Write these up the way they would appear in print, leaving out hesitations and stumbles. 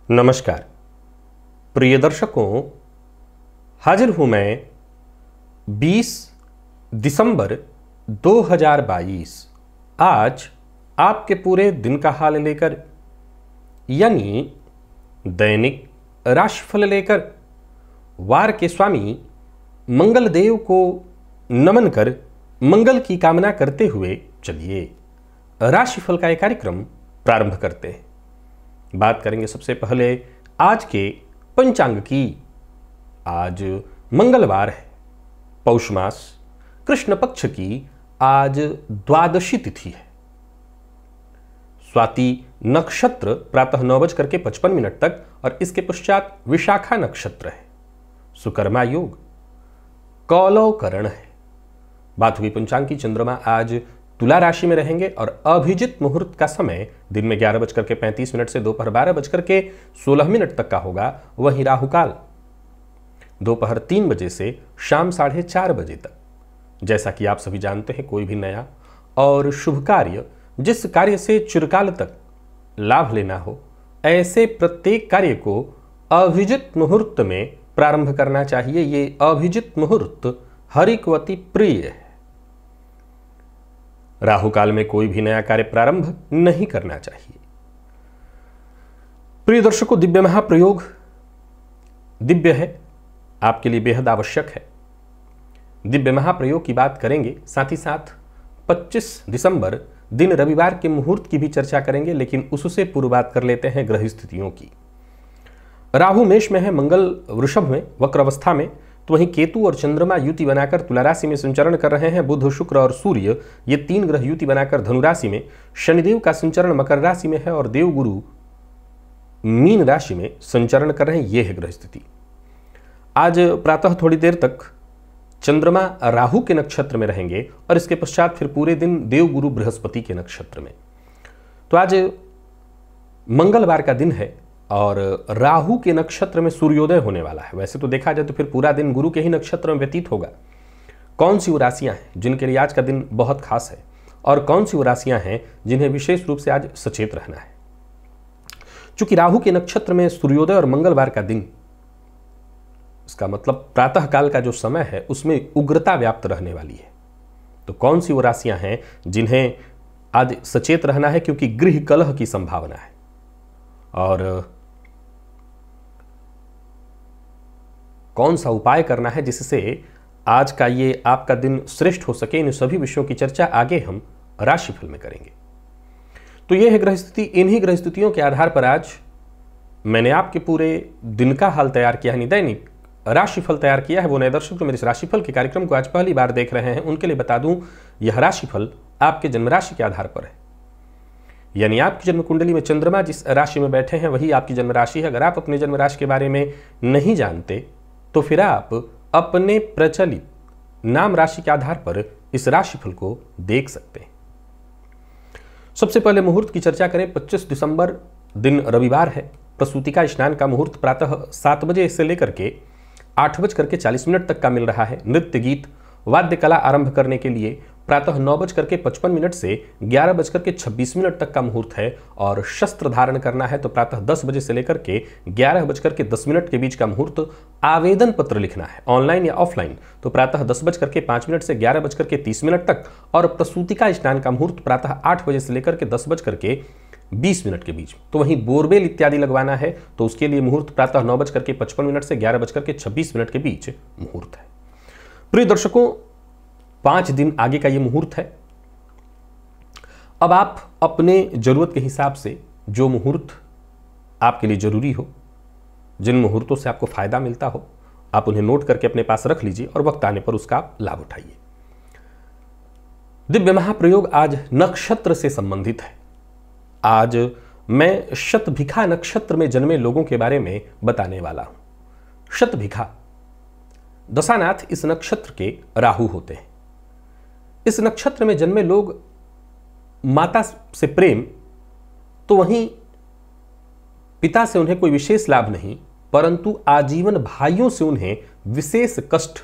नमस्कार प्रिय दर्शकों, हाजिर हूं मैं 20 दिसंबर 2022 आज आपके पूरे दिन का हाल लेकर, यानी दैनिक राशिफल लेकर वार के स्वामी मंगल देव को नमन कर मंगल की कामना करते हुए चलिए राशिफल का एक कार्यक्रम प्रारंभ करते हैं। बात करेंगे सबसे पहले आज के पंचांग की। आज मंगलवार है, पौष मास कृष्ण पक्ष की आज द्वादशी तिथि है। स्वाति नक्षत्र प्रातः 9:55 तक और इसके पश्चात विशाखा नक्षत्र है। सुकर्मा योग, कौलव करण है। बात हुई पंचांग की। चंद्रमा आज तुला राशि में रहेंगे और अभिजित मुहूर्त का समय दिन में 11:35 से दोपहर 12:16 तक का होगा। वहीं राहुकाल दोपहर 3 बजे से शाम 4:30 बजे तक। जैसा कि आप सभी जानते हैं, कोई भी नया और शुभ कार्य, जिस कार्य से चिरकाल तक लाभ लेना हो, ऐसे प्रत्येक कार्य को अभिजित मुहूर्त में प्रारंभ करना चाहिए। ये अभिजित मुहूर्त हरिकवती प्रिय है। राहु काल में कोई भी नया कार्य प्रारंभ नहीं करना चाहिए। प्रिय दर्शकों, दिव्य महाप्रयोग दिव्य है, आपके लिए बेहद आवश्यक है। दिव्य महाप्रयोग की बात करेंगे, साथ ही साथ 25 दिसंबर दिन रविवार के मुहूर्त की भी चर्चा करेंगे, लेकिन उससे पूर्व बात कर लेते हैं ग्रह स्थितियों की। राहु मेष में है, मंगल वृषभ में वक्र अवस्था में, तो वहीं केतु और चंद्रमा युति बनाकर तुला राशि में संचरण कर रहे हैं। बुध, शुक्र और सूर्य ये 3 ग्रह युति बनाकर धनु राशि में, शनिदेव का संचरण मकर राशि में है और देवगुरु मीन राशि में संचरण कर रहे हैं। यह है ग्रह स्थिति। आज प्रातः थोड़ी देर तक चंद्रमा राहु के नक्षत्र में रहेंगे और इसके पश्चात फिर पूरे दिन देवगुरु बृहस्पति के नक्षत्र में। तो आज मंगलवार का दिन है और राहु के नक्षत्र में सूर्योदय होने वाला है। वैसे तो देखा जाए तो फिर पूरा दिन गुरु के ही नक्षत्र में व्यतीत होगा। कौन सी वो राशियां हैं जिनके लिए आज का दिन बहुत खास है और कौन सी वो राशियां हैं जिन्हें विशेष रूप से आज सचेत रहना है। चूंकि राहु के नक्षत्र में सूर्योदय और मंगलवार का दिन, इसका मतलब प्रातः काल का जो समय है उसमें उग्रता व्याप्त रहने वाली है। तो कौन सी वो राशियां हैं जिन्हें आज सचेत रहना है, क्योंकि गृह कलह की संभावना है। और कौन सा उपाय करना है जिससे आज का ये आपका दिन श्रेष्ठ हो सके, इन सभी विषयों की चर्चा आगे हम राशिफल में करेंगे। तो ये है ग्रह स्थिति। इन्हीं ग्रह स्थितियों के आधार पर आज मैंने आपके पूरे दिन का हाल तैयार किया है, दैनिक राशिफल तैयार किया है। वो नए दर्शक जो मेरे इस राशिफल के कार्यक्रम को आज पहली बार देख रहे हैं, उनके लिए बता दूं, यह राशिफल आपके जन्म राशि के आधार पर है। यानी आपकी जन्म कुंडली में चंद्रमा जिस राशि में बैठे हैं वही आपकी जन्म राशि है। अगर आप अपने जन्म राशि के बारे में नहीं जानते तो फिर आप अपने प्रचलित नाम राशि के आधार पर इस राशिफल को देख सकते हैं। सबसे पहले मुहूर्त की चर्चा करें। 25 दिसंबर दिन रविवार है। प्रसूतिका स्नान का मुहूर्त प्रातः 7 बजे से लेकर के 8:40 तक का मिल रहा है। नृत्य गीत वाद्य कला आरंभ करने के लिए प्रातः 9:55 से 11:26 तक का मुहूर्त है और शस्त्र धारण करना है तो प्रातः 10 बजे से लेकर के 11:10 के बीच का मुहूर्त। आवेदन पत्र लिखना है ऑनलाइन या ऑफलाइन तो प्रातः 10:05 से 11:30 तक और प्रसूतिका स्नान का मुहूर्त प्रातः 8 बजे से लेकर के 10:20 के बीच। तो वहीं बोरवेल इत्यादि लगवाना है तो उसके लिए मुहूर्त प्रातः 9:55 से 11:26 के बीच मुहूर्त है। प्रिय दर्शकों, 5 दिन आगे का ये मुहूर्त है। अब आप अपने जरूरत के हिसाब से जो मुहूर्त आपके लिए जरूरी हो, जिन मुहूर्तों से आपको फायदा मिलता हो, आप उन्हें नोट करके अपने पास रख लीजिए और वक्त आने पर उसका लाभ उठाइए। दिव्य महाप्रयोग आज नक्षत्र से संबंधित है। आज मैं शतभिखा नक्षत्र में जन्मे लोगों के बारे में बताने वाला हूं। शतभिखा दशानाथ इस नक्षत्र के राहु होते हैं। इस नक्षत्र में जन्मे लोग माता से प्रेम तो वहीं पिता से उन्हें कोई विशेष लाभ नहीं, परंतु आजीवन भाइयों से उन्हें विशेष कष्ट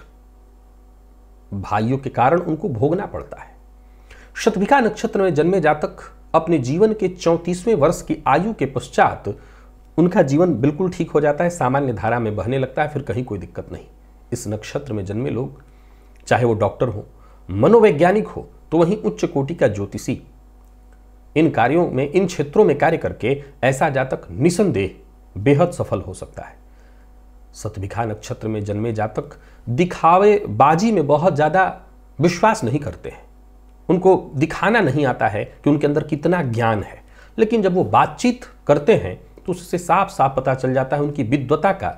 भाइयों के कारण उनको भोगना पड़ता है। शतभिखा नक्षत्र में जन्मे जातक अपने जीवन के 34वें वर्ष की आयु के पश्चात उनका जीवन बिल्कुल ठीक हो जाता है, सामान्य धारा में बहने लगता है, फिर कहीं कोई दिक्कत नहीं। इस नक्षत्र में जन्मे लोग चाहे वो डॉक्टर हो, मनोवैज्ञानिक हो, तो वहीं उच्च कोटि का ज्योतिषी, इन कार्यों में, इन क्षेत्रों में कार्य करके ऐसा जातक निसंदेह बेहद सफल हो सकता है। शतभिखा नक्षत्र में जन्मे जातक दिखावे बाजी में बहुत ज्यादा विश्वास नहीं करते हैं। उनको दिखाना नहीं आता है कि उनके अंदर कितना ज्ञान है, लेकिन जब वो बातचीत करते हैं तो उससे साफ साफ पता चल जाता है, उनकी विद्वता का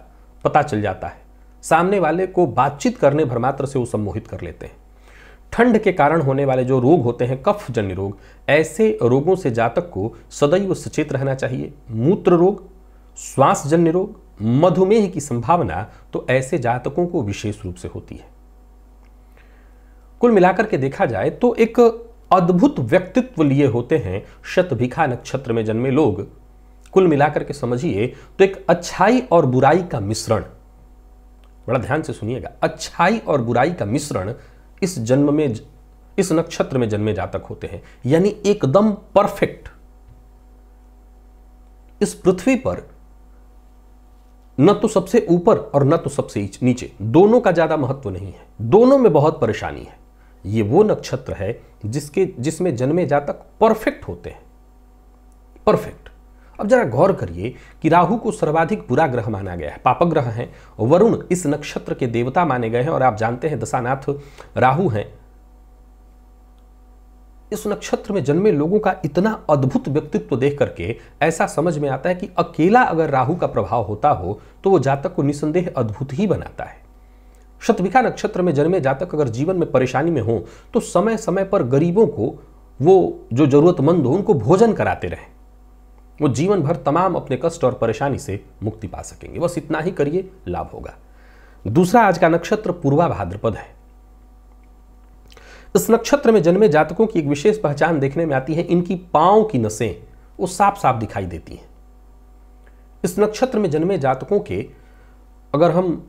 पता चल जाता है। सामने वाले को बातचीत करने भर मात्र से वो सम्मोहित कर लेते हैं। ठंड के कारण होने वाले जो रोग होते हैं, कफ जन्य रोग, ऐसे रोगों से जातक को सदैव सचेत रहना चाहिए। मूत्र रोग, श्वास जन्य रोग, मधुमेह की संभावना तो ऐसे जातकों को विशेष रूप से होती है। कुल मिलाकर के देखा जाए तो एक अद्भुत व्यक्तित्व लिए होते हैं शतभिखा नक्षत्र में जन्मे लोग। कुल मिलाकर के समझिए तो एक अच्छाई और बुराई का मिश्रण, बड़ा ध्यान से सुनिएगा, अच्छाई और बुराई का मिश्रण इस जन्म में, इस नक्षत्र में जन्मे जातक होते हैं। यानी एकदम परफेक्ट। इस पृथ्वी पर न तो सबसे ऊपर और न तो सबसे नीचे, दोनों का ज्यादा महत्व नहीं है, दोनों में बहुत परेशानी है। ये वो नक्षत्र है जिसमें जन्मे जातक परफेक्ट होते हैं, परफेक्ट। अब जरा गौर करिए कि राहु को सर्वाधिक बुरा ग्रह माना गया है, पापग्रह है। वरुण इस नक्षत्र के देवता माने गए हैं और आप जानते हैं दशानाथ राहु हैं। इस नक्षत्र में जन्मे लोगों का इतना अद्भुत व्यक्तित्व देख करके ऐसा समझ में आता है कि अकेला अगर राहु का प्रभाव होता हो तो वो जातक को निसंदेह अद्भुत ही बनाता है। शतभिखा नक्षत्र में जन्मे जातक अगर जीवन में परेशानी में हो तो समय समय पर गरीबों को, वो जो जरूरतमंद हो, उनको भोजन कराते रहें। वो जीवन भर तमाम अपने कष्ट और परेशानी से मुक्ति पा सकेंगे। बस इतना ही करिए, लाभ होगा। दूसरा आज का नक्षत्र पूर्वा भाद्रपद है। इस नक्षत्र में जन्मे जातकों की एक विशेष पहचान देखने में आती है, इनकी पांव की नसें वो साफ साफ दिखाई देती हैं। इस नक्षत्र में जन्मे जातकों के अगर हम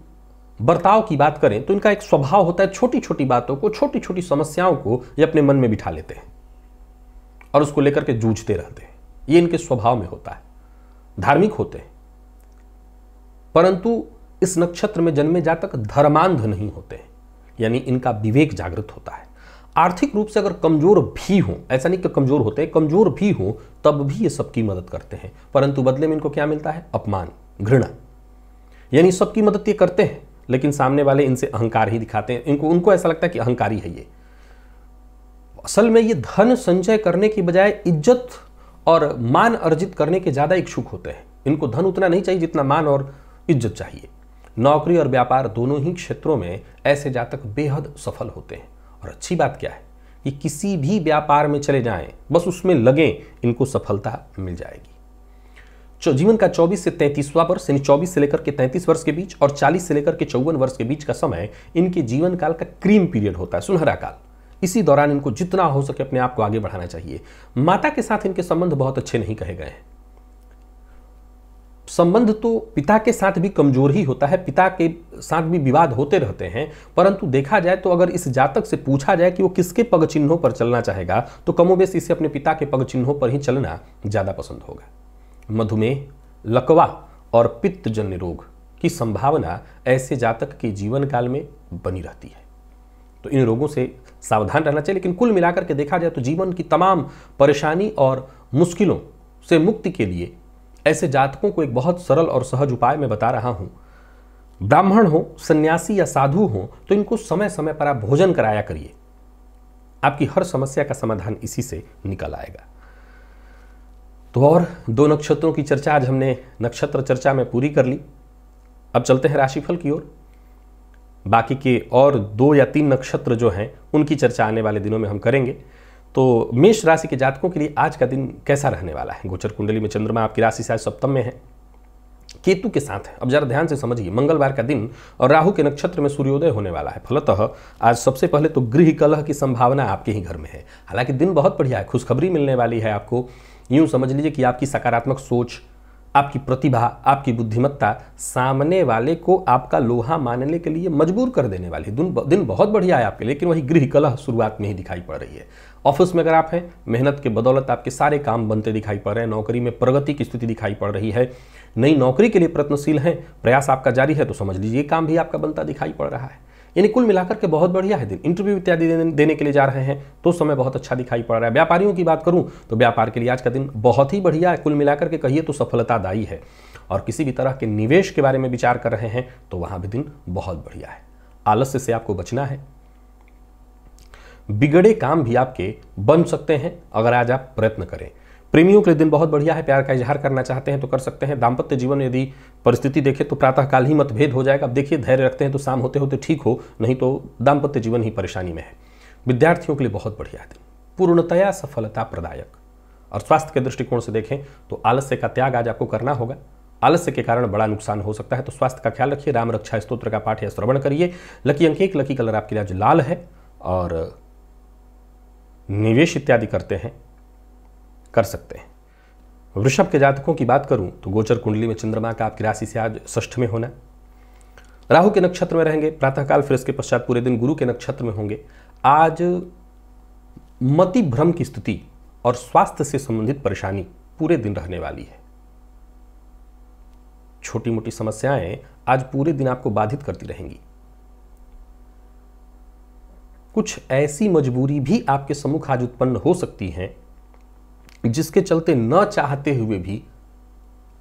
बर्ताव की बात करें तो इनका एक स्वभाव होता है, छोटी छोटी बातों को, छोटी छोटी समस्याओं को ये अपने मन में बिठा लेते हैं और उसको लेकर के जूझते रहते हैं। ये इनके स्वभाव में होता है। धार्मिक होते हैं, परंतु इस नक्षत्र में जन्मे जातक धर्मांध नहीं होते हैं, यानी इनका विवेक जागृत होता है। आर्थिक रूप से अगर कमजोर भी हो, ऐसा नहीं कि कमजोर होते हैं, कमजोर भी हो तब भी ये सबकी मदद करते हैं, परंतु बदले में इनको क्या मिलता है? अपमान, घृणा। यानी सबकी मदद ये करते हैं लेकिन सामने वाले इनसे अहंकार ही दिखाते हैं। उनको ऐसा लगता है कि अहंकारी है ये। असल में ये धन संचय करने की बजाय इज्जत और मान अर्जित करने के ज्यादा इच्छुक होते हैं। इनको धन उतना नहीं चाहिए जितना मान और इज्जत चाहिए। नौकरी और व्यापार दोनों ही क्षेत्रों में ऐसे जातक बेहद सफल होते हैं। और अच्छी बात क्या है कि किसी भी व्यापार में चले जाएं, बस उसमें लगें, इनको सफलता मिल जाएगी। जीवन का 24 से 33वां वर्ष, यानी 24 से लेकर के 33 वर्ष के बीच और 40 से लेकर के 54 वर्ष के बीच का समय इनके जीवन काल का क्रीम पीरियड होता है, सुनहरा काल। इसी दौरान इनको जितना हो सके अपने आप को आगे बढ़ाना चाहिए। माता के साथ इनके संबंध बहुत अच्छे नहीं कहे गए हैं। संबंध तो पिता के साथ भी कमजोर ही होता है, पिता के साथ भी विवाद होते रहते हैं, परंतु देखा जाए तो अगर इस जातक से पूछा जाए कि वो किसके पग चिन्हों पर चलना चाहेगा तो कमोबेश इसे अपने पिता के पग चिन्हों पर ही चलना ज्यादा पसंद होगा। मधुमेह, लकवा और पित्तजन्य रोग की संभावना ऐसे जातक के जीवन काल में बनी रहती है, तो इन रोगों से सावधान रहना चाहिए। लेकिन कुल मिलाकर के देखा जाए तो जीवन की तमाम परेशानी और मुश्किलों से मुक्ति के लिए ऐसे जातकों को एक बहुत सरल और सहज उपाय मैं बता रहा हूं। ब्राह्मण हो, सन्यासी या साधु हो तो इनको समय समय पर आप भोजन कराया करिए। आपकी हर समस्या का समाधान इसी से निकल आएगा। तो और दो नक्षत्रों की चर्चा आज हमने नक्षत्र चर्चा में पूरी कर ली। अब चलते हैं राशिफल की ओर। बाकी के और 2 या 3 नक्षत्र जो हैं उनकी चर्चा आने वाले दिनों में हम करेंगे। तो मेष राशि के जातकों के लिए आज का दिन कैसा रहने वाला है? गोचर कुंडली में चंद्रमा आपकी राशि से आज सप्तम में है, केतु के साथ है। अब जरा ध्यान से समझिए, मंगलवार का दिन और राहु के नक्षत्र में सूर्योदय होने वाला है। फलतः आज सबसे पहले तो गृह कलह की संभावना आपके ही घर में है। हालांकि दिन बहुत बढ़िया है, खुशखबरी मिलने वाली है आपको। यूं समझ लीजिए कि आपकी सकारात्मक सोच, आपकी प्रतिभा, आपकी बुद्धिमत्ता सामने वाले को आपका लोहा मानने के लिए मजबूर कर देने वाली। दिन बहुत बढ़िया है आपके, लेकिन वही गृह कलह शुरुआत में ही दिखाई पड़ रही है। ऑफिस में अगर आप हैं, मेहनत के बदौलत आपके सारे काम बनते दिखाई पड़ रहे हैं। नौकरी में प्रगति की स्थिति दिखाई पड़ रही है। नई नौकरी के लिए प्रयत्नशील हैं, प्रयास आपका जारी है, तो समझ लीजिए काम भी आपका बनता दिखाई पड़ रहा है। यानी कुल मिलाकर के बहुत बढ़िया है दिन। इंटरव्यू इत्यादि देने के लिए जा रहे हैं तो समय बहुत अच्छा दिखाई पड़ रहा है। व्यापारियों की बात करूं तो व्यापार के लिए आज का दिन बहुत ही बढ़िया है। कुल मिलाकर के कहिए तो सफलतादायी है। और किसी भी तरह के निवेश के बारे में विचार कर रहे हैं तो वहां भी दिन बहुत बढ़िया है। आलस्य से आपको बचना है। बिगड़े काम भी आपके बन सकते हैं अगर आज आप प्रयत्न करें। प्रेमियों के लिए दिन बहुत बढ़िया है। प्यार का इजहार करना चाहते हैं तो कर सकते हैं। दाम्पत्य जीवन में यदि परिस्थिति देखें तो प्रातःकाल ही मतभेद हो जाएगा। अब देखिए, धैर्य रखते हैं तो शाम होते होते ठीक हो, नहीं तो दाम्पत्य जीवन ही परेशानी में है। विद्यार्थियों के लिए बहुत बढ़िया दिन, पूर्णतया सफलता प्रदायक। और स्वास्थ्य के दृष्टिकोण से देखें तो आलस्य का त्याग आज आपको करना होगा। आलस्य के कारण बड़ा नुकसान हो सकता है, तो स्वास्थ्य का ख्याल रखिए। राम रक्षा स्तोत्र का पाठ या श्रवण करिए। लकी अंक 1, लकी कलर आपके लिए आज लाल है। और निवेश इत्यादि करते हैं, कर सकते हैं। वृषभ के जातकों की बात करूं तो गोचर कुंडली में चंद्रमा का आपकी राशि से आज षष्ठ में होना, राहु के नक्षत्र में रहेंगे प्रातःकाल, फिर इसके पश्चात पूरे दिन गुरु के नक्षत्र में होंगे। आज मति भ्रम की स्थिति और स्वास्थ्य से संबंधित परेशानी पूरे दिन रहने वाली है। छोटी मोटी समस्याएं आज पूरे दिन आपको बाधित करती रहेंगी। कुछ ऐसी मजबूरी भी आपके सम्मुख आज उत्पन्न हो सकती है जिसके चलते न चाहते हुए भी,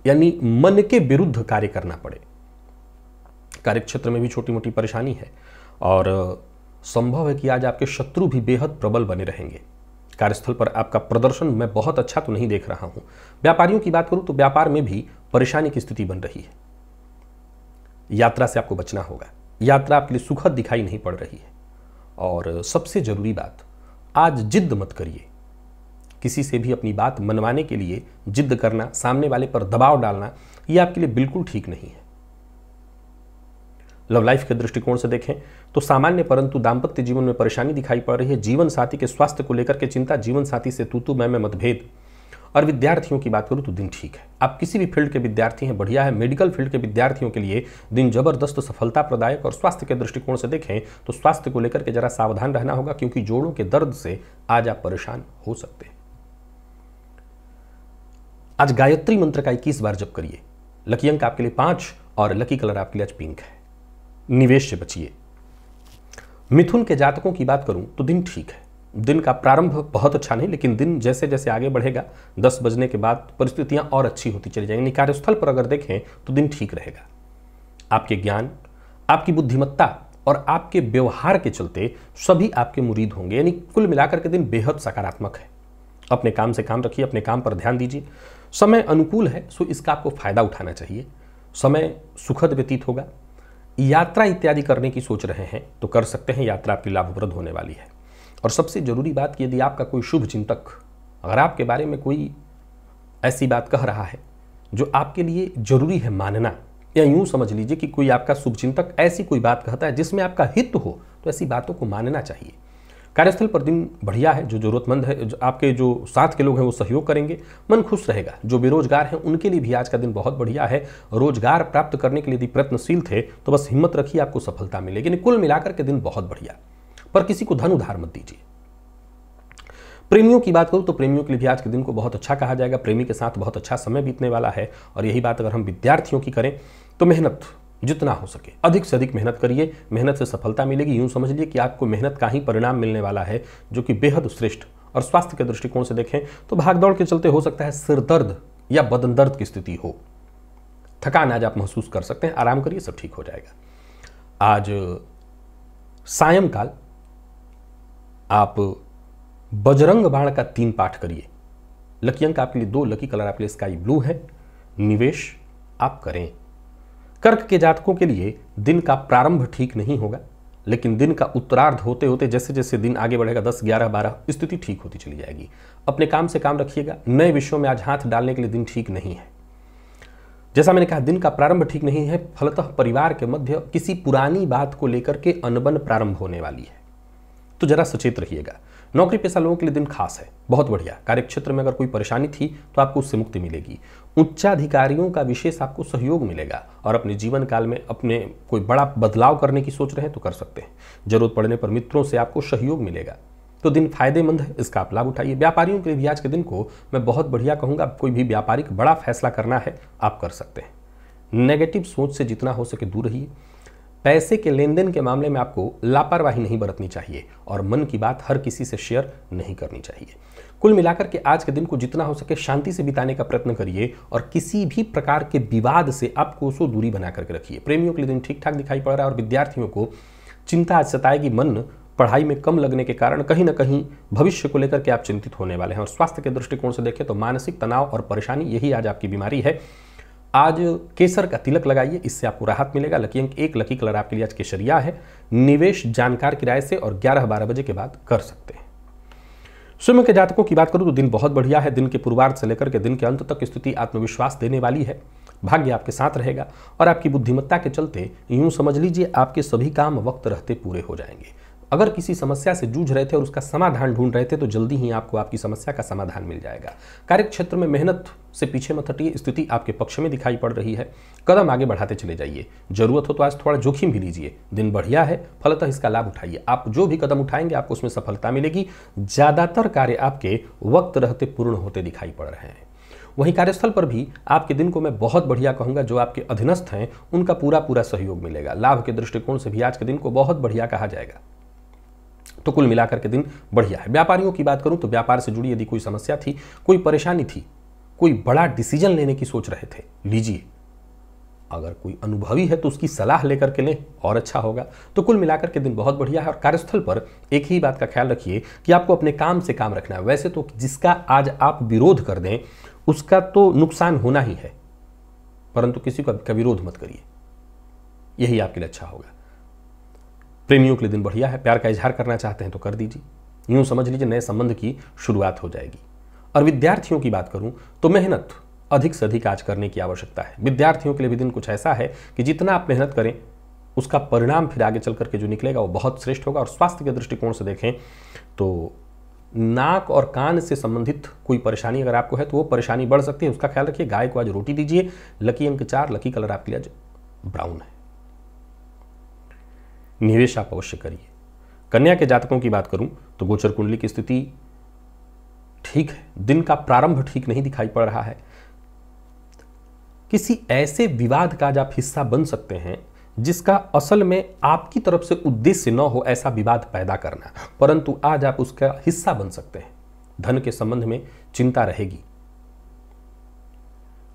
यानी मन के विरुद्ध कार्य करना पड़े। कार्यक्षेत्र में भी छोटी मोटी परेशानी है और संभव है कि आज आपके शत्रु भी बेहद प्रबल बने रहेंगे। कार्यस्थल पर आपका प्रदर्शन मैं बहुत अच्छा तो नहीं देख रहा हूं। व्यापारियों की बात करूं तो व्यापार में भी परेशानी की स्थिति बन रही है। यात्रा से आपको बचना होगा। यात्रा आपके लिए सुखद दिखाई नहीं पड़ रही है। और सबसे जरूरी बात, आज जिद मत करिए। किसी से भी अपनी बात मनवाने के लिए जिद करना, सामने वाले पर दबाव डालना, यह आपके लिए बिल्कुल ठीक नहीं है। लव लाइफ के दृष्टिकोण से देखें तो सामान्य परंतु दाम्पत्य जीवन में परेशानी दिखाई पड़ रही है। जीवन साथी के स्वास्थ्य को लेकर के चिंता, जीवन साथी से तू मैं मतभेद। और विद्यार्थियों की बात करूं तो दिन ठीक है। आप किसी भी फील्ड के विद्यार्थी हैं, बढ़िया है। मेडिकल फील्ड के विद्यार्थियों के लिए दिन जबरदस्त सफलता प्रदायक। और स्वास्थ्य के दृष्टिकोण से देखें तो स्वास्थ्य को लेकर के जरा सावधान रहना होगा, क्योंकि जोड़ों के दर्द से आज आप परेशान हो सकते हैं। आज गायत्री मंत्र का 21 बार जप करिए। लकी अंक आपके लिए 5 और लकी कलर आपके लिए आज पिंक है। निवेश से बचिए। मिथुन के जातकों की बात करूं तो दिन ठीक है। दिन का प्रारंभ बहुत अच्छा नहीं, लेकिन दिन जैसे जैसे आगे बढ़ेगा 10 बजने के बाद परिस्थितियां और अच्छी होती चली जाएंगी। कार्यस्थल पर अगर देखें तो दिन ठीक रहेगा। आपके ज्ञान, आपकी बुद्धिमत्ता और आपके व्यवहार के चलते सभी आपके मुरीद होंगे। यानी कुल मिलाकर के दिन बेहद सकारात्मक है। अपने काम से काम रखिए, अपने काम पर ध्यान दीजिए। समय अनुकूल है, सो इसका आपको फायदा उठाना चाहिए। समय सुखद व्यतीत होगा। यात्रा इत्यादि करने की सोच रहे हैं तो कर सकते हैं। यात्रा आपकी लाभप्रद होने वाली है। और सबसे जरूरी बात कि यदि आपका कोई शुभ चिंतक अगर आपके बारे में कोई ऐसी बात कह रहा है जो आपके लिए जरूरी है मानना, या यूं समझ लीजिए कि कोई आपका शुभ चिंतक ऐसी कोई बात कहता है जिसमें आपका हित हो, तो ऐसी बातों को मानना चाहिए। कार्यस्थल पर दिन बढ़िया है। जो जरूरतमंद है, जो आपके जो साथ के लोग हैं वो सहयोग करेंगे, मन खुश रहेगा। जो बेरोजगार हैं उनके लिए भी आज का दिन बहुत बढ़िया है। रोजगार प्राप्त करने के लिए यदि प्रयत्नशील थे तो बस हिम्मत रखिए, आपको सफलता मिलेगी। कुल मिलाकर के दिन बहुत बढ़िया, पर किसी को धन उधार मत दीजिए। प्रेमियों की बात करूं तो प्रेमियों के लिए भी आज के दिन को बहुत अच्छा कहा जाएगा। प्रेमी के साथ बहुत अच्छा समय बीतने वाला है। और यही बात अगर हम विद्यार्थियों की करें तो मेहनत जितना हो सके अधिक से अधिक मेहनत करिए। मेहनत से सफलता मिलेगी। यूं समझ लीजिए कि आपको मेहनत का ही परिणाम मिलने वाला है, जो कि बेहद श्रेष्ठ। और स्वास्थ्य के दृष्टिकोण से देखें तो भागदौड़ के चलते हो सकता है सिर दर्द या बदन दर्द की स्थिति हो। थकान आज आप महसूस कर सकते हैं। आराम करिए, सब ठीक हो जाएगा। आज सायंकाल आप बजरंग बाण का 3 पाठ करिए। लकी अंक आपके लिए 2, लकी कलर आपके लिए स्काई ब्लू है। निवेश आप करें। कर्क के जातकों के लिए दिन का प्रारंभ ठीक नहीं होगा। लेकिन दिन का उत्तरार्ध होते होते जैसे जैसे दिन आगे बढ़ेगा 10, 11, 12 स्थिति ठीक होती चली जाएगी। अपने काम से काम रखिएगा। नए विषयों में आज हाथ डालने के लिए दिन ठीक नहीं है। जैसा मैंने कहा, दिन का प्रारंभ ठीक नहीं है। फलतः परिवार के मध्य किसी पुरानी बात को लेकर के अनबन प्रारंभ होने वाली है, तो जरा सचेत रहिएगा। नौकरी पेशा लोगों के लिए दिन खास है, बहुत बढ़िया। कार्यक्षेत्र में अगर कोई परेशानी थी तो आपको उससे मुक्ति मिलेगी। उच्चाधिकारियों का विशेष आपको सहयोग मिलेगा और अपने जीवन काल में अपने कोई बड़ा बदलाव करने की सोच रहे हैं तो कर सकते हैं। जरूरत पड़ने पर मित्रों से आपको सहयोग मिलेगा, तो दिन फायदेमंद है, इसका आप लाभ उठाइए। व्यापारियों के लिए भी आज के दिन को मैं बहुत बढ़िया कहूँगा। कोई भी व्यापारिक बड़ा फैसला करना है आप कर सकते हैं। नेगेटिव सोच से जितना हो सके दूर रहिए। पैसे के लेन देन के मामले में आपको लापरवाही नहीं बरतनी चाहिए और मन की बात हर किसी से शेयर नहीं करनी चाहिए। कुल मिलाकर के आज के दिन को जितना हो सके शांति से बिताने का प्रयत्न करिए और किसी भी प्रकार के विवाद से आप कोसों दूरी बना करके रखिए। प्रेमियों के लिए दिन ठीक ठाक दिखाई पड़ रहा है और विद्यार्थियों को चिंता आज सताएगी। मन पढ़ाई में कम लगने के कारण कहीं ना कहीं भविष्य को लेकर के आप चिंतित होने वाले हैं। और स्वास्थ्य के दृष्टिकोण से देखें तो मानसिक तनाव और परेशानी यही आज आपकी बीमारी है। आज केसर का तिलक लगाइए, इससे आपको राहत मिलेगा। लकी अंक 1, लकी कलर आपके लिए आज केसरिया है। निवेश जानकार की राय से और 11-12 बजे के बाद कर सकते हैं। सिंह के जातकों की बात करूं तो दिन बहुत बढ़िया है। दिन के पूर्वार्ध से लेकर के दिन के अंत तक स्थिति आत्मविश्वास देने वाली है। भाग्य आपके साथ रहेगा और आपकी बुद्धिमत्ता के चलते यूं समझ लीजिए आपके सभी काम वक्त रहते पूरे हो जाएंगे। अगर किसी समस्या से जूझ रहे थे और उसका समाधान ढूंढ रहे थे तो जल्दी ही आपको आपकी समस्या का समाधान मिल जाएगा। कार्यक्षेत्र में मेहनत से पीछे मत हटिए, स्थिति आपके पक्ष में दिखाई पड़ रही है। कदम आगे बढ़ाते चले जाइए। जरूरत हो तो आज थोड़ा जोखिम भी लीजिए। दिन बढ़िया है, फलतः इसका लाभ उठाइए। आप जो भी कदम उठाएंगे आपको उसमें सफलता मिलेगी। ज्यादातर कार्य आपके वक्त रहते पूर्ण होते दिखाई पड़ रहे हैं। वहीं कार्यस्थल पर भी आपके दिन को मैं बहुत बढ़िया कहूंगा। जो आपके अधीनस्थ हैं उनका पूरा पूरा सहयोग मिलेगा। लाभ के दृष्टिकोण से भी आज के दिन को बहुत बढ़िया कहा जाएगा। तो कुल मिलाकर के दिन बढ़िया है। व्यापारियों की बात करूं तो व्यापार से जुड़ी यदि कोई समस्या थी, कोई परेशानी थी, कोई बड़ा डिसीजन लेने की सोच रहे थे, लीजिए। अगर कोई अनुभवी है तो उसकी सलाह लेकर के लें और अच्छा होगा। तो कुल मिलाकर के दिन बहुत बढ़िया है। और कार्यस्थल पर एक ही बात का ख्याल रखिए कि आपको अपने काम से काम रखना है। वैसे तो जिसका आज आप विरोध कर दें उसका तो नुकसान होना ही है, परंतु किसी का विरोध मत करिए, यही आपके लिए अच्छा होगा। प्रेमियों के लिए दिन बढ़िया है। प्यार का इजहार करना चाहते हैं तो कर दीजिए। यूं समझ लीजिए नए संबंध की शुरुआत हो जाएगी। और विद्यार्थियों की बात करूं तो मेहनत अधिक से अधिक आज करने की आवश्यकता है। विद्यार्थियों के लिए भी दिन कुछ ऐसा है कि जितना आप मेहनत करें उसका परिणाम फिर आगे चल करके जो निकलेगा वो बहुत श्रेष्ठ होगा। और स्वास्थ्य के दृष्टिकोण से देखें तो नाक और कान से संबंधित कोई परेशानी अगर आपको है तो वो परेशानी बढ़ सकती है, उसका ख्याल रखिए। गाय को आज रोटी दीजिए। लकी अंक 4, लकी कलर आपके लिए आज ब्राउन है। निवेश आप अवश्य करिए। कन्या के जातकों की बात करूं तो गोचर कुंडली की स्थिति ठीक है। दिन का प्रारंभ ठीक नहीं दिखाई पड़ रहा है। किसी ऐसे विवाद का आज आप हिस्सा बन सकते हैं जिसका असल में आपकी तरफ से उद्देश्य न हो ऐसा विवाद पैदा करना, परंतु आज आप उसका हिस्सा बन सकते हैं। धन के संबंध में चिंता रहेगी।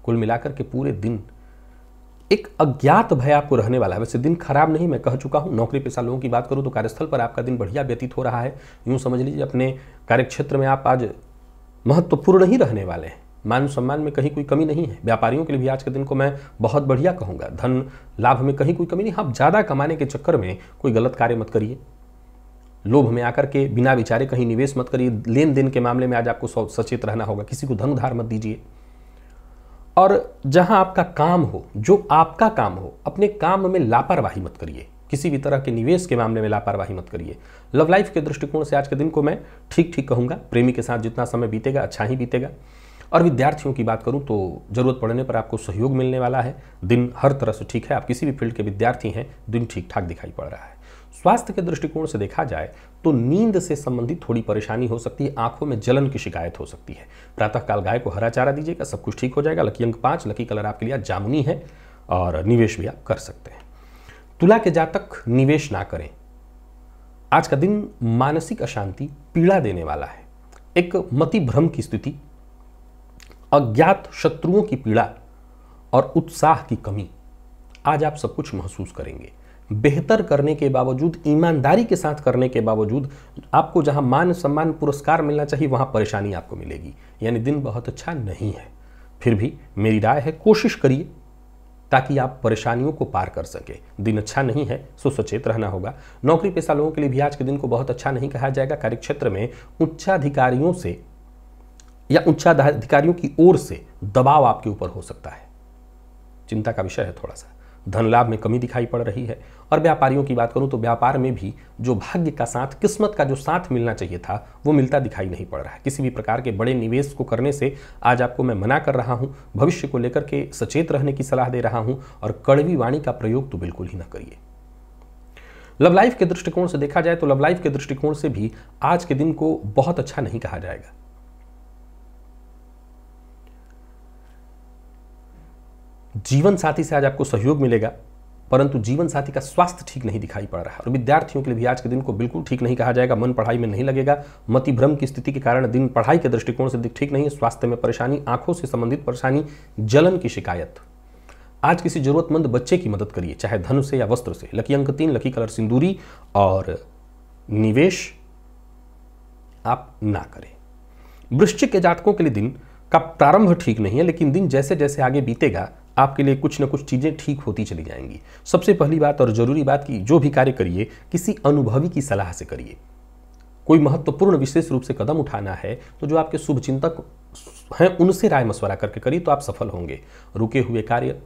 कुल मिलाकर के पूरे दिन एक अज्ञात भय आपको रहने वाला है। वैसे दिन खराब नहीं, मैं कह चुका हूं। नौकरी पेशा लोगों की बात करूं तो कार्यस्थल पर आपका दिन बढ़िया व्यतीत हो रहा है। यूं समझ लीजिए अपने कार्यक्षेत्र में आप आज महत्वपूर्ण ही रहने वाले हैं। मान सम्मान में कहीं कोई कमी नहीं है। व्यापारियों के लिए भी आज के दिन को मैं बहुत बढ़िया कहूंगा। धन लाभ में कहीं कोई कमी नहीं। आप ज्यादा कमाने के चक्कर में कोई गलत कार्य मत करिए। लोभ में आकर के बिना विचारे कहीं निवेश मत करिए। लेन देन के मामले में आज आपको सचेत रहना होगा। किसी को धन उधार मत दीजिए। और जहां आपका काम हो, जो आपका काम हो, अपने काम में लापरवाही मत करिए। किसी भी तरह के निवेश के मामले में लापरवाही मत करिए। लव लाइफ के दृष्टिकोण से आज के दिन को मैं ठीक ठीक कहूंगा। प्रेमी के साथ जितना समय बीतेगा अच्छा ही बीतेगा। और विद्यार्थियों की बात करूं तो जरूरत पड़ने पर आपको सहयोग मिलने वाला है। दिन हर तरह से ठीक है। आप किसी भी फील्ड के विद्यार्थी हैं, दिन ठीक ठाक दिखाई पड़ रहा है। स्वास्थ्य के दृष्टिकोण से देखा जाए तो नींद से संबंधित थोड़ी परेशानी हो सकती है। आंखों में जलन की शिकायत हो सकती है। प्रातःकाल गाय को हरा चारा दीजिएगा, सब कुछ ठीक हो जाएगा। लकी अंक 5, लकी कलर आपके लिए जामुनी है और निवेश भी आप कर सकते हैं। तुला के जातक निवेश ना करें। आज का दिन मानसिक अशांति, पीड़ा देने वाला है। एक मति भ्रम की स्थिति, अज्ञात शत्रुओं की पीड़ा और उत्साह की कमी, आज आप सब कुछ महसूस करेंगे। बेहतर करने के बावजूद, ईमानदारी के साथ करने के बावजूद आपको जहां मान सम्मान पुरस्कार मिलना चाहिए वहां परेशानी आपको मिलेगी। यानी दिन बहुत अच्छा नहीं है। फिर भी मेरी राय है कोशिश करिए ताकि आप परेशानियों को पार कर सके। दिन अच्छा नहीं है, सो सचेत रहना होगा। नौकरी पेशा लोगों के लिए भी आज के दिन को बहुत अच्छा नहीं कहा जाएगा। कार्यक्षेत्र में उच्चाधिकारियों से या उच्चाधिकारियों की ओर से दबाव आपके ऊपर हो सकता है, चिंता का विषय है थोड़ा सा। धन लाभ में कमी दिखाई पड़ रही है। और व्यापारियों की बात करूं तो व्यापार में भी जो भाग्य का साथ, किस्मत का जो साथ मिलना चाहिए था, वो मिलता दिखाई नहीं पड़ रहा है। किसी भी प्रकार के बड़े निवेश को करने से आज आपको मैं मना कर रहा हूं। भविष्य को लेकर के सचेत रहने की सलाह दे रहा हूं और कड़वी वाणी का प्रयोग तो बिल्कुल ही ना करिए। लव लाइफ के दृष्टिकोण से देखा जाए तो लव लाइफ के दृष्टिकोण से भी आज के दिन को बहुत अच्छा नहीं कहा जाएगा। जीवन साथी से आज आपको सहयोग मिलेगा, परंतु जीवन साथी का स्वास्थ्य ठीक नहीं दिखाई पड़ रहा है। और विद्यार्थियों के लिए भी आज के दिन को बिल्कुल ठीक नहीं कहा जाएगा। मन पढ़ाई में नहीं लगेगा। मति भ्रम की स्थिति के कारण दिन पढ़ाई के दृष्टिकोण से ठीक नहीं है। स्वास्थ्य में परेशानी, आंखों से संबंधित परेशानी, जलन की शिकायत। आज किसी जरूरतमंद बच्चे की मदद करिए, चाहे धन से या वस्त्र से। लकी अंक 3, लकी कलर सिंदूरी, और निवेश आप ना करें। वृश्चिक के जातकों के लिए दिन का प्रारंभ ठीक नहीं है, लेकिन दिन जैसे जैसे आगे बीतेगा आपके लिए कुछ न कुछ चीजें ठीक होती चली जाएंगी। सबसे पहली बात और जरूरी बात कि जो भी कार्य करिए किसी अनुभवी की सलाह से करिए। कोई महत्वपूर्ण विशेष रूप से कदम उठाना है तो जो आपके शुभ चिंतक हैं उनसे राय मशवरा करके करिए तो आप सफल होंगे। रुके हुए कार्य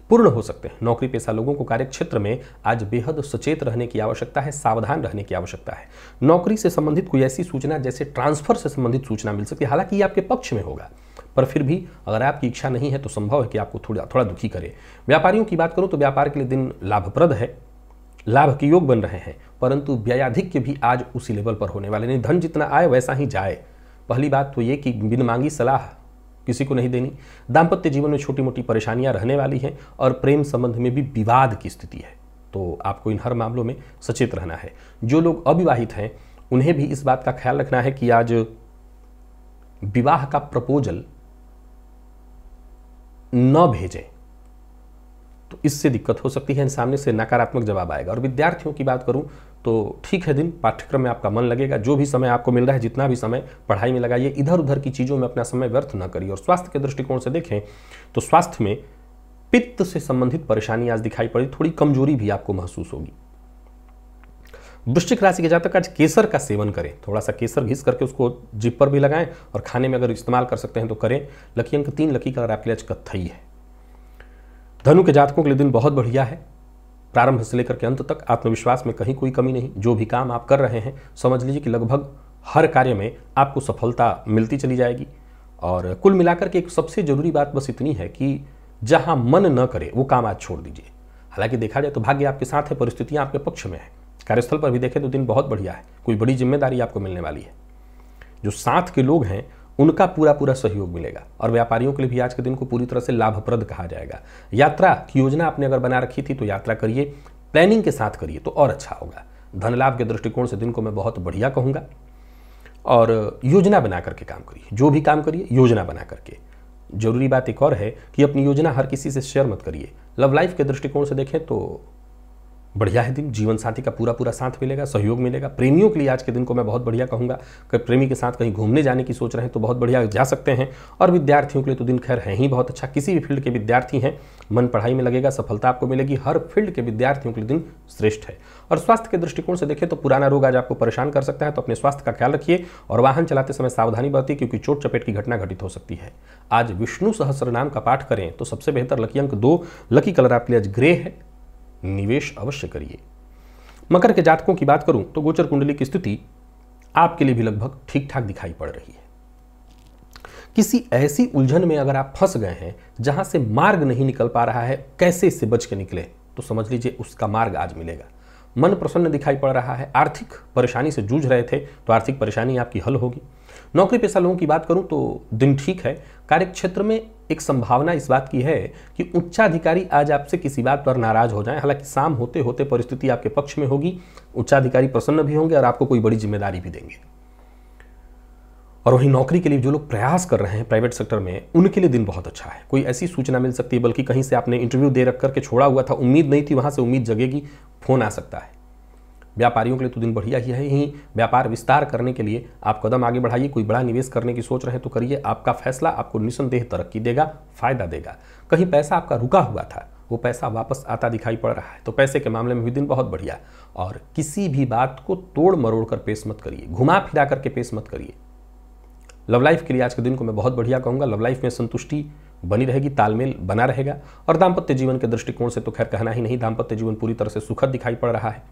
पूर्ण हो सकते हैं। नौकरी पेशा लोगों को कार्य क्षेत्र में आज बेहद सचेत रहने की आवश्यकता है, सावधान रहने की आवश्यकता है। नौकरी से संबंधित कोई ऐसी सूचना जैसे ट्रांसफर से संबंधित सूचना मिल सकती है, हालांकि ये आपके पक्ष में होगा, पर फिर भी अगर आपकी इच्छा नहीं है तो संभव है कि आपको थोड़ा दुखी करे। व्यापारियों की बात करूं तो व्यापार के लिए दिन लाभप्रद है, लाभ के योग बन रहे हैं, परंतु व्ययाधिक्य भी आज उसी लेवल पर होने वाले नहीं। धन जितना आए वैसा ही जाए। पहली बात तो ये कि बिन मांगी सलाह किसी को नहीं देनी। दाम्पत्य जीवन में छोटी मोटी परेशानियां रहने वाली हैं और प्रेम संबंध में भी विवाद की स्थिति है, तो आपको इन हर मामलों में सचेत रहना है। जो लोग अविवाहित हैं उन्हें भी इस बात का ख्याल रखना है कि आज विवाह का प्रपोजल न भेजें, तो इससे दिक्कत हो सकती है, सामने से नकारात्मक जवाब आएगा। और विद्यार्थियों की बात करूं तो ठीक है, दिन पाठ्यक्रम में आपका मन लगेगा। जो भी समय आपको मिल रहा है, जितना भी समय पढ़ाई में लगाइए, इधर उधर की चीज़ों में अपना समय व्यर्थ न करिए। और स्वास्थ्य के दृष्टिकोण से देखें तो स्वास्थ्य में पित्त से संबंधित परेशानी आज दिखाई पड़ी, थोड़ी कमजोरी भी आपको महसूस होगी। वृश्चिक राशि के जातक आज केसर का सेवन करें, थोड़ा सा केसर घिस करके उसको जिप पर भी लगाएं और खाने में अगर इस्तेमाल कर सकते हैं तो करें। लकी अंक 3, लकी कलर आपके लिए आज कत्थई है। धनु के जातकों के लिए दिन बहुत बढ़िया है। प्रारंभ से लेकर के अंत तक आत्मविश्वास में कहीं कोई कमी नहीं। जो भी काम आप कर रहे हैं समझ लीजिए कि लगभग हर कार्य में आपको सफलता मिलती चली जाएगी। और कुल मिलाकर के एक सबसे जरूरी बात बस इतनी है कि जहां मन न करे वो काम आज छोड़ दीजिए। हालांकि देखा जाए तो भाग्य आपके साथ है, परिस्थितियां आपके पक्ष में है। कार्यस्थल पर भी देखें तो दिन बहुत बढ़िया है, कोई बड़ी जिम्मेदारी आपको मिलने वाली है। जो साथ के लोग हैं उनका पूरा सहयोग मिलेगा। और व्यापारियों के लिए भी आज के दिन को पूरी तरह से लाभप्रद कहा जाएगा। यात्रा की योजना आपने अगर बना रखी थी तो यात्रा करिए, प्लानिंग के साथ करिए तो और अच्छा होगा। धन लाभ के दृष्टिकोण से दिन को मैं बहुत बढ़िया कहूँगा। और योजना बना करके काम करिए, जो भी काम करिए योजना बना करके। जरूरी बात एक और है कि अपनी योजना हर किसी से शेयर मत करिए। लव लाइफ के दृष्टिकोण से देखें तो बढ़िया है दिन, जीवन साथी का पूरा साथ मिलेगा, सहयोग मिलेगा। प्रेमियों के लिए आज के दिन को मैं बहुत बढ़िया कहूँगा कि प्रेमी के साथ कहीं घूमने जाने की सोच रहे हैं तो बहुत बढ़िया जा सकते हैं। और विद्यार्थियों के लिए तो दिन खैर है ही बहुत अच्छा। किसी भी फील्ड के विद्यार्थी हैं, मन पढ़ाई में लगेगा, सफलता आपको मिलेगी। हर फील्ड के विद्यार्थियों के लिए दिन श्रेष्ठ है। और स्वास्थ्य के दृष्टिकोण से देखें तो पुराना रोग आज आपको परेशान कर सकता है, तो अपने स्वास्थ्य का ख्याल रखिए और वाहन चलाते समय सावधानी बरतिए, क्योंकि चोट चपेट की घटना घटित हो सकती है। आज विष्णु सहस्त्र नाम का पाठ करें तो सबसे बेहतर। लकी अंक 2, लकी कलर आपके लिए आज ग्रे है। निवेश अवश्य करिए। मकर के जातकों की बात करूं तो गोचर कुंडली की स्थिति आपके लिए भी लगभग ठीक ठाक दिखाई पड़ रही है। किसी ऐसी उलझन में अगर आप फंस गए हैं जहां से मार्ग नहीं निकल पा रहा है, कैसे इससे बच के निकले, तो समझ लीजिए उसका मार्ग आज मिलेगा। मन प्रसन्न दिखाई पड़ रहा है। आर्थिक परेशानी से जूझ रहे थे तो आर्थिक परेशानी आपकी हल होगी। नौकरी पेशा लोगों की बात करूं तो दिन ठीक है। कार्य क्षेत्र में एक संभावना इस बात की है कि उच्चाधिकारी आज आपसे किसी बात पर नाराज हो जाएं। हालांकि शाम होते होते परिस्थिति आपके पक्ष में होगी, उच्चाधिकारी प्रसन्न भी होंगे और आपको कोई बड़ी जिम्मेदारी भी देंगे। और वहीं नौकरी के लिए जो लोग प्रयास कर रहे हैं प्राइवेट सेक्टर में, उनके लिए दिन बहुत अच्छा है। कोई ऐसी सूचना मिल सकती है, बल्कि कहीं से आपने इंटरव्यू दे रख करके छोड़ा हुआ था, उम्मीद नहीं थी, वहां से उम्मीद जगेगी, फोन आ सकता है। व्यापारियों के लिए तो दिन बढ़िया ही है। ही व्यापार विस्तार करने के लिए आप कदम आगे बढ़ाइए। कोई बड़ा निवेश करने की सोच रहे हैं तो करिए। आपका फैसला आपको निसंदेह तरक्की देगा, फायदा देगा। कहीं पैसा आपका रुका हुआ था वो पैसा वापस आता दिखाई पड़ रहा है। तो पैसे के मामले में भी दिन बहुत बढ़िया। और किसी भी बात को तोड़ मरोड़ कर पेश मत करिए, घुमा फिरा करके पेश मत करिए। लव लाइफ के लिए आज के दिन को मैं बहुत बढ़िया कहूँगा। लव लाइफ में संतुष्टि बनी रहेगी, तालमेल बना रहेगा। और दाम्पत्य जीवन के दृष्टिकोण से तो खैर कहना ही नहीं, दाम्पत्य जीवन पूरी तरह से सुखद दिखाई पड़ रहा है।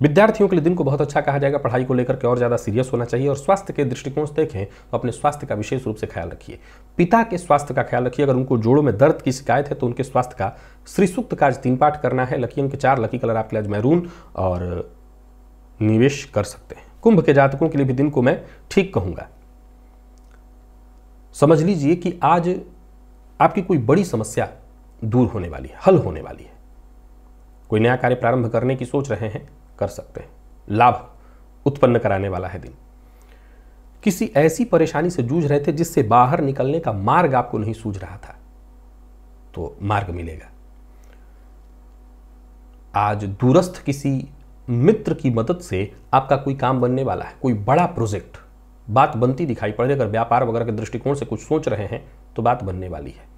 विद्यार्थियों के लिए दिन को बहुत अच्छा कहा जाएगा। पढ़ाई को लेकर के और ज़्यादा सीरियस होना चाहिए। और स्वास्थ्य के दृष्टिकोण से देखें तो अपने स्वास्थ्य का विशेष रूप से ख्याल रखिए। पिता के स्वास्थ्य का ख्याल रखिए। अगर उनको जोड़ों में दर्द की शिकायत है तो उनके स्वास्थ्य का श्री सूक्त का आज 3 पाठ करना है। लकी अंक 4, लकी कलर आपके लिए आज मैरून और निवेश कर सकते हैं। कुंभ के जातकों के लिए भी दिन को मैं ठीक कहूँगा। समझ लीजिए कि आज आपकी कोई बड़ी समस्या दूर होने वाली है, हल होने वाली है। कोई नया कार्य प्रारंभ करने की सोच रहे हैं, कर सकते हैं। लाभ उत्पन्न कराने वाला है दिन। किसी ऐसी परेशानी से जूझ रहे थे जिससे बाहर निकलने का मार्ग आपको नहीं सूझ रहा था, तो मार्ग मिलेगा। आज दूरस्थ किसी मित्र की मदद से आपका कोई काम बनने वाला है, कोई बड़ा प्रोजेक्ट, बात बनती दिखाई पड़ रही है। अगर व्यापार वगैरह के दृष्टिकोण से कुछ सोच रहे हैं तो बात बनने वाली है।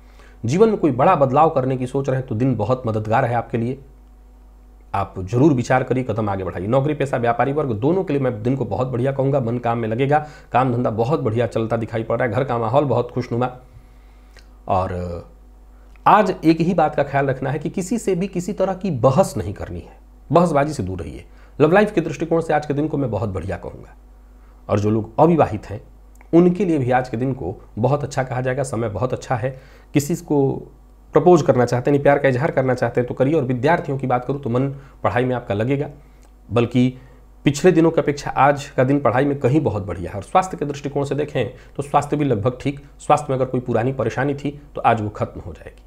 जीवन में कोई बड़ा बदलाव करने की सोच रहे हैं तो दिन बहुत मददगार है आपके लिए। आप जरूर विचार करिए, कदम आगे बढ़ाइए। नौकरी पेशा व्यापारी वर्ग दोनों के लिए मैं दिन को बहुत बढ़िया कहूँगा। मन काम में लगेगा, काम धंधा बहुत बढ़िया चलता दिखाई पड़ रहा है। घर का माहौल बहुत खुशनुमा। और आज एक ही बात का ख्याल रखना है कि किसी से भी किसी तरह की बहस नहीं करनी है, बहसबाजी से दूर रहिए। लव लाइफ के दृष्टिकोण से आज के दिन को मैं बहुत बढ़िया कहूँगा। और जो लोग अविवाहित हैं उनके लिए भी आज के दिन को बहुत अच्छा कहा जाएगा। समय बहुत अच्छा है। किसी को प्रपोज करना चाहते हैं, प्यार का इजहार करना चाहते हैं तो करिए। और विद्यार्थियों की बात करूं तो मन पढ़ाई में आपका लगेगा, बल्कि पिछले दिनों की अपेक्षा आज का दिन पढ़ाई में कहीं बहुत बढ़िया है। और स्वास्थ्य के दृष्टिकोण से देखें तो स्वास्थ्य भी लगभग ठीक। स्वास्थ्य में अगर कोई पुरानी परेशानी थी तो आज वो खत्म हो जाएगी।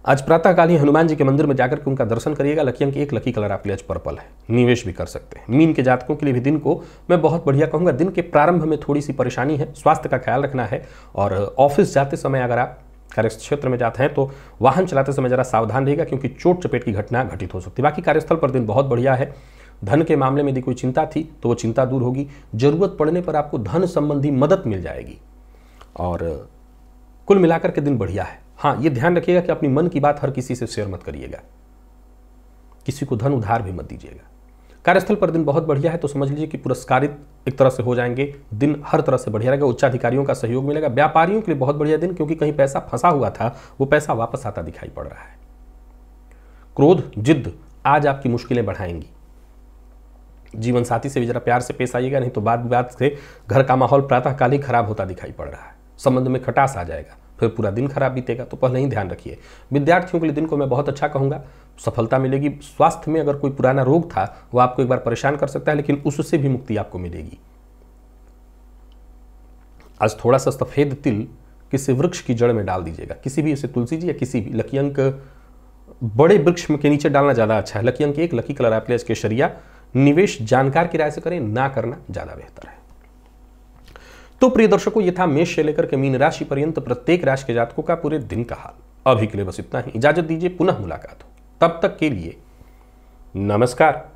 आज प्रातःकाल ही हनुमान जी के मंदिर में जाकर के उनका दर्शन करिएगा। लकी अंक 1, लकी कलर आपके लिए आज पर्पल है। निवेश भी कर सकते हैं। मीन के जातकों के लिए भी दिन को मैं बहुत बढ़िया कहूँगा। दिन के प्रारंभ में थोड़ी सी परेशानी है, स्वास्थ्य का ख्याल रखना है। और ऑफिस जाते समय अगर आप कार्य क्षेत्र में जाते हैं तो वाहन चलाते समय जरा सावधान रहिएगा, क्योंकि चोट चपेट की घटना घटित हो सकती है। बाकी कार्यस्थल पर दिन बहुत बढ़िया है। धन के मामले में यदि कोई चिंता थी तो वो चिंता दूर होगी। जरूरत पड़ने पर आपको धन संबंधी मदद मिल जाएगी। और कुल मिलाकर के दिन बढ़िया है। हाँ, ये ध्यान रखिएगा कि अपनी मन की बात हर किसी से शेयर मत करिएगा, किसी को धन उधार भी मत दीजिएगा। कार्यस्थल पर दिन बहुत बढ़िया है, तो समझ लीजिए कि पुरस्कारित एक तरह से हो जाएंगे। दिन हर तरह से बढ़िया रहेगा। उच्चाधिकारियों का सहयोग मिलेगा। व्यापारियों के लिए बहुत बढ़िया दिन, क्योंकि कहीं पैसा फंसा हुआ था वो पैसा वापस आता दिखाई पड़ रहा है। क्रोध, जिद्द आज आपकी मुश्किलें बढ़ाएंगी। जीवन साथी से भी जरा प्यार से पेश आइएगा, नहीं तो बात बात से घर का माहौल प्रातःकाल ही खराब होता दिखाई पड़ रहा है। संबंध में खटास आ जाएगा, फिर पूरा दिन खराब बीतेगा। तो पहले ही ध्यान रखिए। विद्यार्थियों के लिए दिन को मैं बहुत अच्छा कहूँगा। सफलता मिलेगी। स्वास्थ्य में अगर कोई पुराना रोग था वो आपको एक बार परेशान कर सकता है, लेकिन उससे भी मुक्ति आपको मिलेगी। आज थोड़ा सा सफेद तिल किसी वृक्ष की जड़ में डाल दीजिएगा, किसी भी, जैसे तुलसी जी या किसी भी। लकी अंक बड़े वृक्ष के नीचे डालना ज्यादा अच्छा है। लकी अंक 1, लकी कलर आपके लिए केसरिया। निवेश जानकार की राय से करें, ना करना ज्यादा बेहतर है। तो प्रिय दर्शकों, ये था मेष से लेकर के मीन राशि पर्यंत प्रत्येक राशि के जातकों का पूरे दिन का हाल। अभी के लिए बस इतना ही। इजाजत दीजिए, पुनः मुलाकात हो। तब तक के लिए नमस्कार।